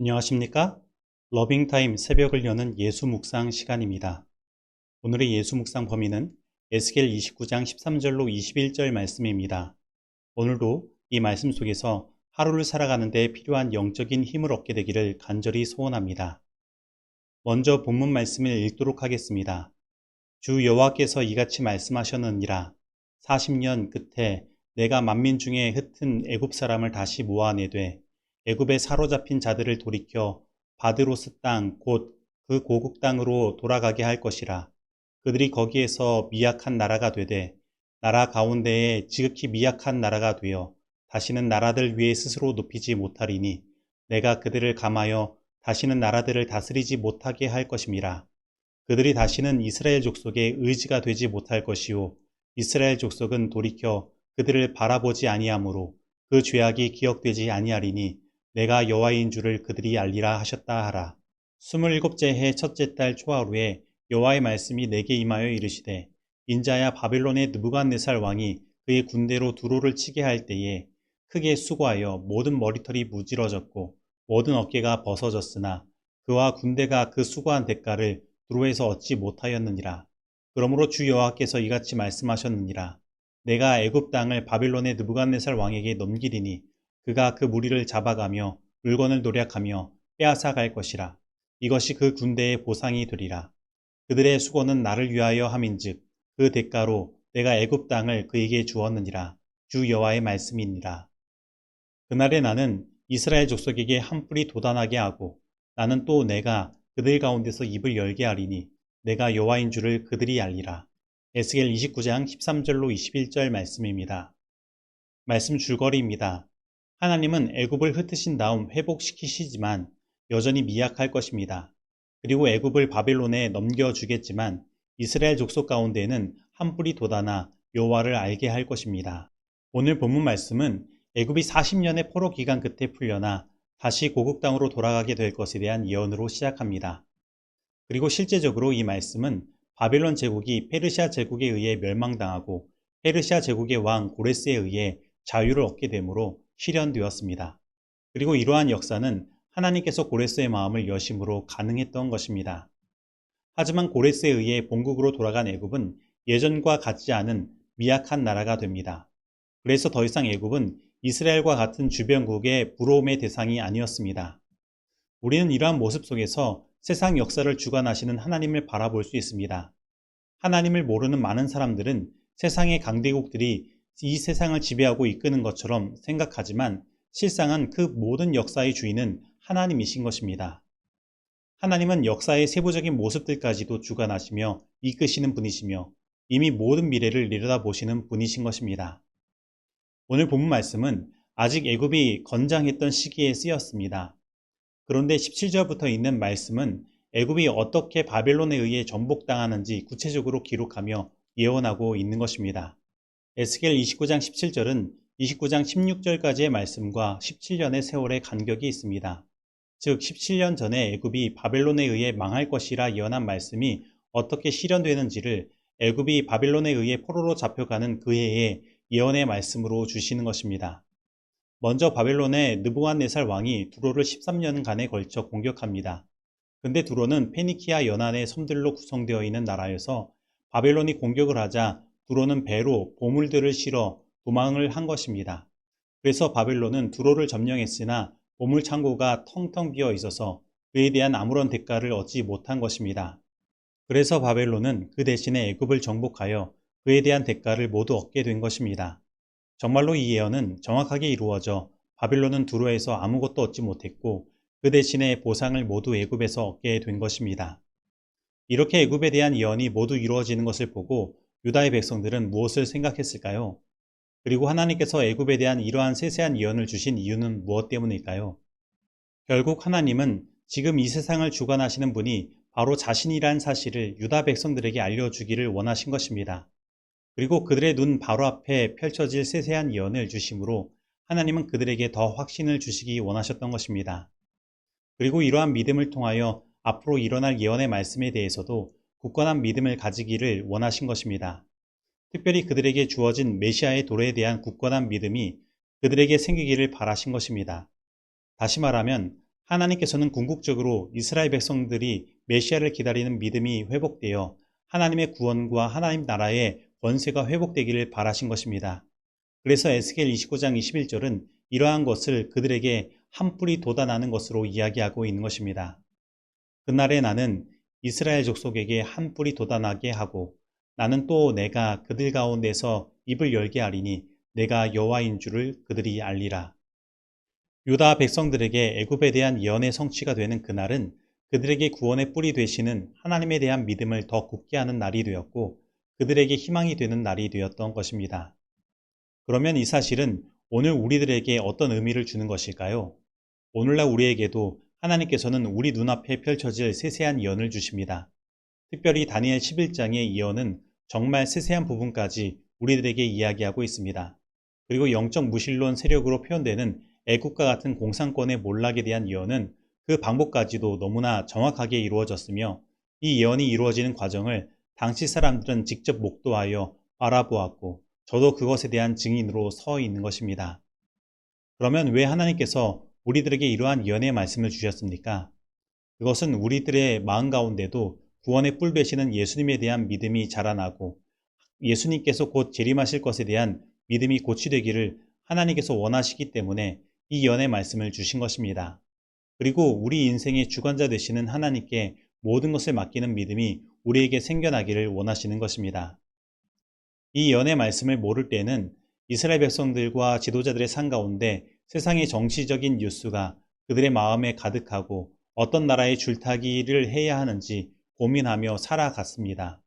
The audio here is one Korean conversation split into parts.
안녕하십니까? 러빙타임 새벽을 여는 예수 묵상 시간입니다. 오늘의 예수 묵상 범위는 에스겔 29장 13절로 21절 말씀입니다. 오늘도 이 말씀 속에서 하루를 살아가는 데 필요한 영적인 힘을 얻게 되기를 간절히 소원합니다. 먼저 본문 말씀을 읽도록 하겠습니다. 주 여호와께서 이같이 말씀하셨느니라. 40년 끝에 내가 만민 중에 흩은 애굽 사람을 다시 모아내되 애굽에 사로잡힌 자들을 돌이켜 바드로스 땅 곧 그 고국 땅으로 돌아가게 할 것이라. 그들이 거기에서 미약한 나라가 되되 나라 가운데에 지극히 미약한 나라가 되어 다시는 나라들 위에 스스로 높이지 못하리니 내가 그들을 감하여 다시는 나라들을 다스리지 못하게 할 것임이라. 그들이 다시는 이스라엘 족속의 의지가 되지 못할 것이요 이스라엘 족속은 돌이켜 그들을 바라보지 아니하므로 그 죄악이 기억되지 아니하리니 내가 여호와인 줄을 그들이 알리라 하셨다 하라. 27째 해 첫째 달 초하루에 여호와의 말씀이 내게 임하여 이르시되 인자야 바벨론의 느부갓네살 왕이 그의 군대로 두로를 치게 할 때에 크게 수고하여 모든 머리털이 무질어졌고 모든 어깨가 벗어졌으나 그와 군대가 그 수고한 대가를 두로에서 얻지 못하였느니라. 그러므로 주 여호와께서 이같이 말씀하셨느니라. 내가 애굽 땅을 바벨론의 느부갓네살 왕에게 넘기리니 그가 그 무리를 잡아가며 물건을 노략하며 빼앗아 갈 것이라. 이것이 그 군대의 보상이 되리라. 그들의 수고는 나를 위하여 함인즉 그 대가로 내가 애굽 땅을 그에게 주었느니라. 주 여호와의 말씀이니라. 그날에 나는 이스라엘 족속에게 한 뿔이 돋아나게 하고 나는 또 내가 그들 가운데서 입을 열게 하리니 내가 여호와인 줄을 그들이 알리라. 에스겔 29장 13절로 21절 말씀입니다. 말씀 줄거리입니다. 하나님은 애굽을 흩으신 다음 회복시키시지만 여전히 미약할 것입니다. 그리고 애굽을 바벨론에 넘겨주겠지만 이스라엘 족속 가운데에는 한 뿔이 돋아나 여호와를 알게 할 것입니다. 오늘 본문 말씀은 애굽이 40년의 포로 기간 끝에 풀려나 다시 고국 땅으로 돌아가게 될 것에 대한 예언으로 시작합니다. 그리고 실제적으로 이 말씀은 바벨론 제국이 페르시아 제국에 의해 멸망당하고 페르시아 제국의 왕 고레스에 의해 자유를 얻게 되므로 실현되었습니다. 그리고 이러한 역사는 하나님께서 고레스의 마음을 여심으로 가능했던 것입니다. 하지만 고레스에 의해 본국으로 돌아간 애굽은 예전과 같지 않은 미약한 나라가 됩니다. 그래서 더 이상 애굽은 이스라엘과 같은 주변국의 부러움의 대상이 아니었습니다. 우리는 이러한 모습 속에서 세상 역사를 주관하시는 하나님을 바라볼 수 있습니다. 하나님을 모르는 많은 사람들은 세상의 강대국들이 이 세상을 지배하고 이끄는 것처럼 생각하지만 실상은 그 모든 역사의 주인은 하나님이신 것입니다. 하나님은 역사의 세부적인 모습들까지도 주관하시며 이끄시는 분이시며 이미 모든 미래를 내려다보시는 분이신 것입니다. 오늘 본문 말씀은 아직 애굽이 건장했던 시기에 쓰였습니다. 그런데 17절부터 있는 말씀은 애굽이 어떻게 바벨론에 의해 전복당하는지 구체적으로 기록하며 예언하고 있는 것입니다. 에스겔 29장 17절은 29장 16절까지의 말씀과 17년의 세월의 간격이 있습니다. 즉 17년 전에 애굽이 바벨론에 의해 망할 것이라 예언한 말씀이 어떻게 실현되는지를 애굽이 바벨론에 의해 포로로 잡혀가는 그 해의 예언의 말씀으로 주시는 것입니다. 먼저 바벨론의 느부갓네살 왕이 두로를 13년간에 걸쳐 공격합니다. 근데 두로는 페니키아 연안의 섬들로 구성되어 있는 나라여서 바벨론이 공격을 하자 두로는 배로 보물들을 실어 도망을 한 것입니다. 그래서 바벨론은 두로를 점령했으나 보물 창고가 텅텅 비어 있어서 그에 대한 아무런 대가를 얻지 못한 것입니다. 그래서 바벨론은 그 대신에 애굽을 정복하여 그에 대한 대가를 모두 얻게 된 것입니다. 정말로 이 예언은 정확하게 이루어져 바벨론은 두로에서 아무것도 얻지 못했고 그 대신에 보상을 모두 애굽에서 얻게 된 것입니다. 이렇게 애굽에 대한 예언이 모두 이루어지는 것을 보고 유다의 백성들은 무엇을 생각했을까요? 그리고 하나님께서 애굽에 대한 이러한 세세한 예언을 주신 이유는 무엇 때문일까요? 결국 하나님은 지금 이 세상을 주관하시는 분이 바로 자신이란 사실을 유다 백성들에게 알려주기를 원하신 것입니다. 그리고 그들의 눈 바로 앞에 펼쳐질 세세한 예언을 주심으로 하나님은 그들에게 더 확신을 주시기 원하셨던 것입니다. 그리고 이러한 믿음을 통하여 앞으로 일어날 예언의 말씀에 대해서도 굳건한 믿음을 가지기를 원하신 것입니다. 특별히 그들에게 주어진 메시아의 도래에 대한 굳건한 믿음이 그들에게 생기기를 바라신 것입니다. 다시 말하면 하나님께서는 궁극적으로 이스라엘 백성들이 메시아를 기다리는 믿음이 회복되어 하나님의 구원과 하나님 나라의 권세가 회복되기를 바라신 것입니다. 그래서 에스겔 29장 21절은 이러한 것을 그들에게 한 뿔이 돋아나는 것으로 이야기하고 있는 것입니다. 그날에 나는 이스라엘 족속에게 한 뿔이 돋아나게 하고 나는 또 내가 그들 가운데서 입을 열게 하리니 내가 여호와인 줄을 그들이 알리라. 유다 백성들에게 애굽에 대한 예언의 성취가 되는 그날은 그들에게 구원의 뿔이 되시는 하나님에 대한 믿음을 더 굳게 하는 날이 되었고 그들에게 희망이 되는 날이 되었던 것입니다. 그러면 이 사실은 오늘 우리들에게 어떤 의미를 주는 것일까요? 오늘날 우리에게도 하나님께서는 우리 눈앞에 펼쳐질 세세한 예언을 주십니다. 특별히 다니엘 11장의 예언은 정말 세세한 부분까지 우리들에게 이야기하고 있습니다. 그리고 영적 무신론 세력으로 표현되는 애국과 같은 공산권의 몰락에 대한 예언은 그 방법까지도 너무나 정확하게 이루어졌으며 이 예언이 이루어지는 과정을 당시 사람들은 직접 목도하여 바라보았고 저도 그것에 대한 증인으로 서 있는 것입니다. 그러면 왜 하나님께서 우리들에게 이러한 예언의 말씀을 주셨습니까? 그것은 우리들의 마음 가운데도 구원의 뿔 되시는 예수님에 대한 믿음이 자라나고 예수님께서 곧 재림하실 것에 대한 믿음이 고취되기를 하나님께서 원하시기 때문에 이 예언의 말씀을 주신 것입니다. 그리고 우리 인생의 주관자 되시는 하나님께 모든 것을 맡기는 믿음이 우리에게 생겨나기를 원하시는 것입니다. 이 예언의 말씀을 모를 때는 이스라엘 백성들과 지도자들의 삶 가운데 세상의 정치적인 뉴스가 그들의 마음에 가득하고 어떤 나라의 줄타기를 해야 하는지 고민하며 살아갔습니다.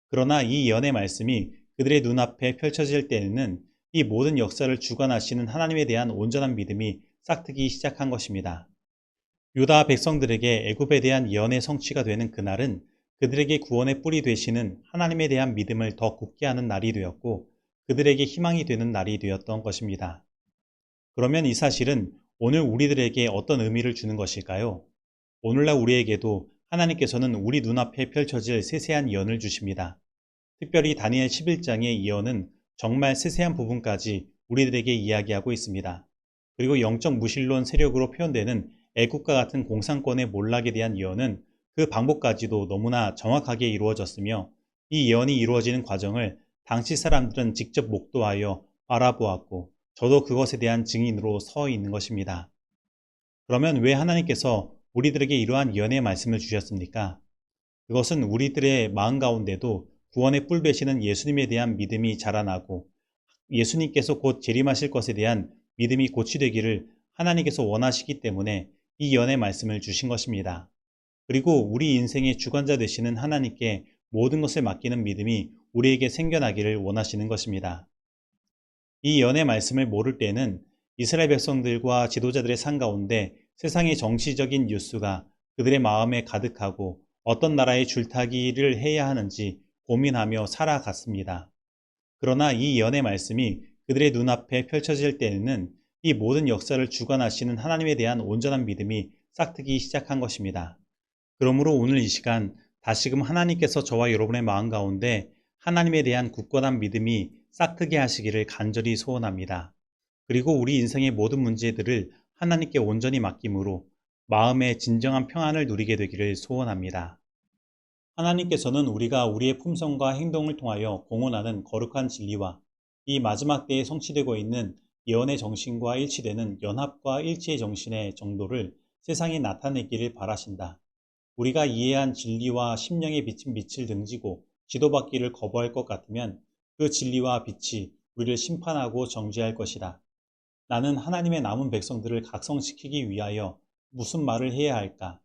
그러나 이 예언의 말씀이 그들의 눈앞에 펼쳐질 때에는 이 모든 역사를 주관하시는 하나님에 대한 온전한 믿음이 싹트기 시작한 것입니다. 유다 백성들에게 애굽에 대한 예언의 성취가 되는 그날은 그들에게 구원의 뿔이 되시는 하나님에 대한 믿음을 더 굳게 하는 날이 되었고 그들에게 희망이 되는 날이 되었던 것입니다. 그러면 이 사실은 오늘 우리들에게 어떤 의미를 주는 것일까요? 오늘날 우리에게도 하나님께서는 우리 눈앞에 펼쳐질 세세한 예언을 주십니다. 특별히 다니엘 11장의 예언은 정말 세세한 부분까지 우리들에게 이야기하고 있습니다. 그리고 영적 무신론 세력으로 표현되는 애국과 같은 공산권의 몰락에 대한 예언은 그 방법까지도 너무나 정확하게 이루어졌으며 이 예언이 이루어지는 과정을 당시 사람들은 직접 목도하여 바라보았고 저도 그것에 대한 증인으로 서 있는 것입니다. 그러면 왜 하나님께서 우리들에게 이러한 예언의 말씀을 주셨습니까? 그것은 우리들의 마음 가운데도 구원의 뿔 되시는 예수님에 대한 믿음이 자라나고 예수님께서 곧 재림하실 것에 대한 믿음이 고취되기를 하나님께서 원하시기 때문에 이 예언의 말씀을 주신 것입니다. 그리고 우리 인생의 주관자 되시는 하나님께 모든 것을 맡기는 믿음이 우리에게 생겨나기를 원하시는 것입니다. 이 예언의 말씀을 모를 때는 이스라엘 백성들과 지도자들의 삶 가운데 세상의 정치적인 뉴스가 그들의 마음에 가득하고 어떤 나라의 줄타기를 해야 하는지 고민하며 살아갔습니다. 그러나 이 예언의 말씀이 그들의 눈앞에 펼쳐질 때에는 이 모든 역사를 주관하시는 하나님에 대한 온전한 믿음이 싹트기 시작한 것입니다. 그러므로 오늘 이 시간 다시금 하나님께서 저와 여러분의 마음 가운데 하나님에 대한 굳건한 믿음이 싹트게 하시기를 간절히 소원합니다. 그리고 우리 인생의 모든 문제들을 하나님께 온전히 맡김으로 마음의 진정한 평안을 누리게 되기를 소원합니다. 하나님께서는 우리가 우리의 품성과 행동을 통하여 공언하는 거룩한 진리와 이 마지막 때에 성취되고 있는 예언의 정신과 일치되는 연합과 일치의 정신의 정도를 세상에 나타내기를 바라신다. 우리가 이해한 진리와 심령에 비친 빛을 등지고 지도받기를 거부할 것 같으면 그 진리와 빛이 우리를 심판하고 정죄할 것이다. 나는 하나님의 남은 백성들을 각성시키기 위하여 무슨 말을 해야 할까?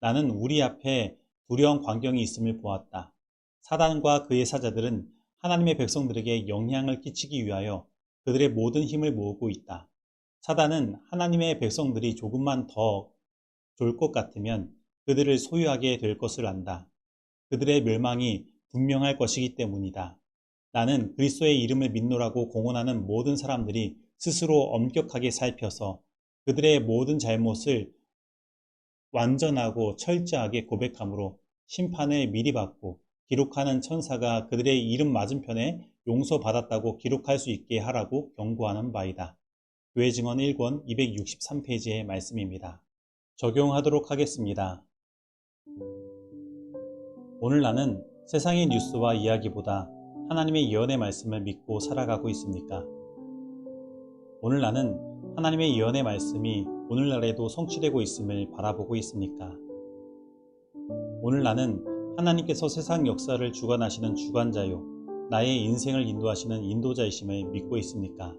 나는 우리 앞에 두려운 광경이 있음을 보았다. 사단과 그의 사자들은 하나님의 백성들에게 영향을 끼치기 위하여 그들의 모든 힘을 모으고 있다. 사단은 하나님의 백성들이 조금만 더 좋을 것 같으면 그들을 소유하게 될 것을 안다. 그들의 멸망이 분명할 것이기 때문이다. 나는 그리스도의 이름을 믿노라고 공언하는 모든 사람들이 스스로 엄격하게 살펴서 그들의 모든 잘못을 완전하고 철저하게 고백함으로 심판을 미리 받고 기록하는 천사가 그들의 이름 맞은편에 용서받았다고 기록할 수 있게 하라고 경고하는 바이다. 교회 증언 1권 263페이지의 말씀입니다. 적용하도록 하겠습니다. 오늘 나는 세상의 뉴스와 이야기보다 하나님의 예언의 말씀을 믿고 살아가고 있습니까? 오늘 나는 하나님의 예언의 말씀이 오늘날에도 성취되고 있음을 바라보고 있습니까? 오늘 나는 하나님께서 세상 역사를 주관하시는 주관자요, 나의 인생을 인도하시는 인도자이심을 믿고 있습니까?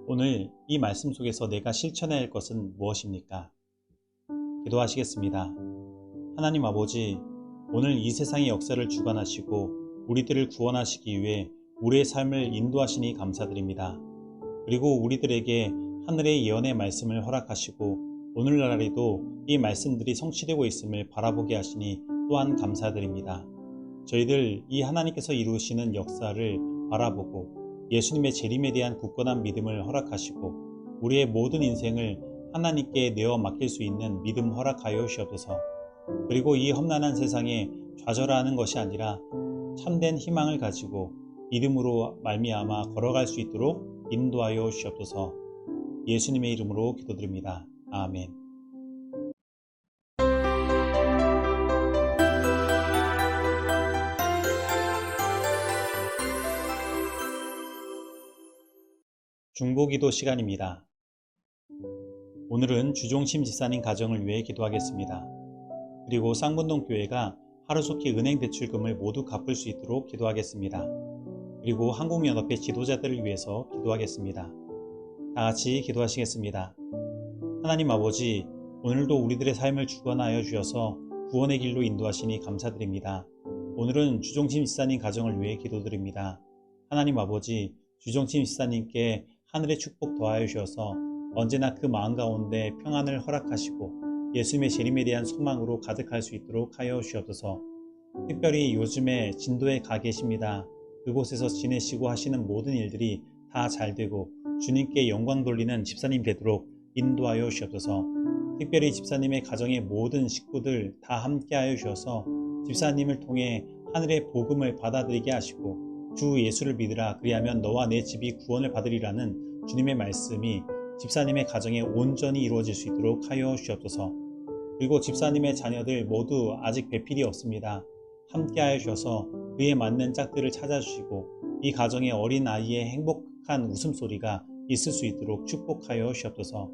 오늘 이 말씀 속에서 내가 실천해야 할 것은 무엇입니까? 기도하시겠습니다. 하나님 아버지, 오늘 이 세상의 역사를 주관하시고 우리들을 구원하시기 위해 우리의 삶을 인도하시니 감사드립니다. 그리고 우리들에게 하늘의 예언의 말씀을 허락하시고 오늘날에도 이 말씀들이 성취되고 있음을 바라보게 하시니 또한 감사드립니다. 저희들 이 하나님께서 이루시는 역사를 바라보고 예수님의 재림에 대한 굳건한 믿음을 허락하시고 우리의 모든 인생을 하나님께 내어 맡길 수 있는 믿음 허락하여 주시옵소서. 그리고 이 험난한 세상에 좌절하는 것이 아니라 참된 희망을 가지고 믿음으로 말미암아 걸어갈 수 있도록 인도하여 주시옵소서. 예수님의 이름으로 기도드립니다. 아멘. 중보기도 시간입니다. 오늘은 주종심 집사님 가정을 위해 기도하겠습니다. 그리고 쌍문동교회가 하루속히 은행 대출금을 모두 갚을 수 있도록 기도하겠습니다. 그리고 한국연합회 지도자들을 위해서 기도하겠습니다. 다 같이 기도하시겠습니다. 하나님 아버지, 오늘도 우리들의 삶을 주관하여 주셔서 구원의 길로 인도하시니 감사드립니다. 오늘은 주종심 집사님 가정을 위해 기도드립니다. 하나님 아버지, 주종심 집사님께 하늘의 축복 더하여 주셔서 언제나 그 마음 가운데 평안을 허락하시고 예수님의 재림에 대한 소망으로 가득할 수 있도록 하여 주시옵소서. 특별히 요즘에 진도에 가 계십니다. 그곳에서 지내시고 하시는 모든 일들이 다 잘되고 주님께 영광 돌리는 집사님 되도록 인도하여 주시옵소서. 특별히 집사님의 가정의 모든 식구들 다 함께하여 주셔서 집사님을 통해 하늘의 복음을 받아들이게 하시고 주 예수를 믿으라 그리하면 너와 내 집이 구원을 받으리라는 주님의 말씀이 집사님의 가정에 온전히 이루어질 수 있도록 하여 주시옵소서. 그리고 집사님의 자녀들 모두 아직 배필이 없습니다. 함께하여 주셔서 그에 맞는 짝들을 찾아주시고 이 가정의 어린 아이의 행복한 웃음소리가 있을 수 있도록 축복하여 주시옵소서.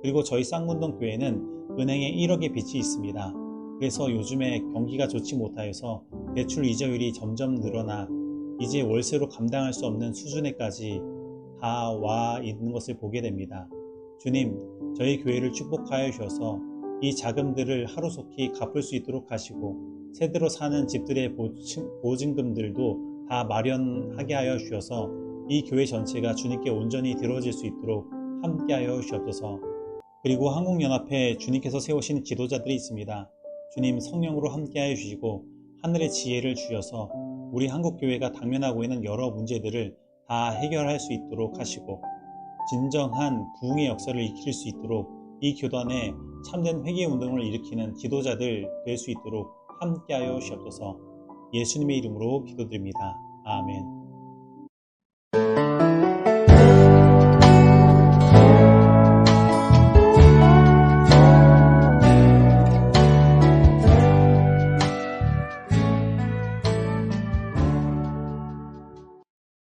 그리고 저희 쌍문동 교회는 은행에 1억의 빚이 있습니다. 그래서 요즘에 경기가 좋지 못하여서 대출 이자율이 점점 늘어나 이제 월세로 감당할 수 없는 수준에까지 다 와 있는 것을 보게 됩니다. 주님, 저희 교회를 축복하여 주셔서 이 자금들을 하루속히 갚을 수 있도록 하시고 세대로 사는 집들의 보증금들도 다 마련하게 하여 주셔서 이 교회 전체가 주님께 온전히 드려질 수 있도록 함께하여 주시옵소서. 그리고 한국연합회 주님께서 세우신 지도자들이 있습니다. 주님 성령으로 함께하여 주시고 하늘의 지혜를 주셔서 우리 한국교회가 당면하고 있는 여러 문제들을 다 해결할 수 있도록 하시고 진정한 부흥의 역사를 익힐 수 있도록 이 교단에 참된 회개운동을 일으키는 지도자들 될 수 있도록 함께하여 주시옵소서. 예수님의 이름으로 기도드립니다. 아멘.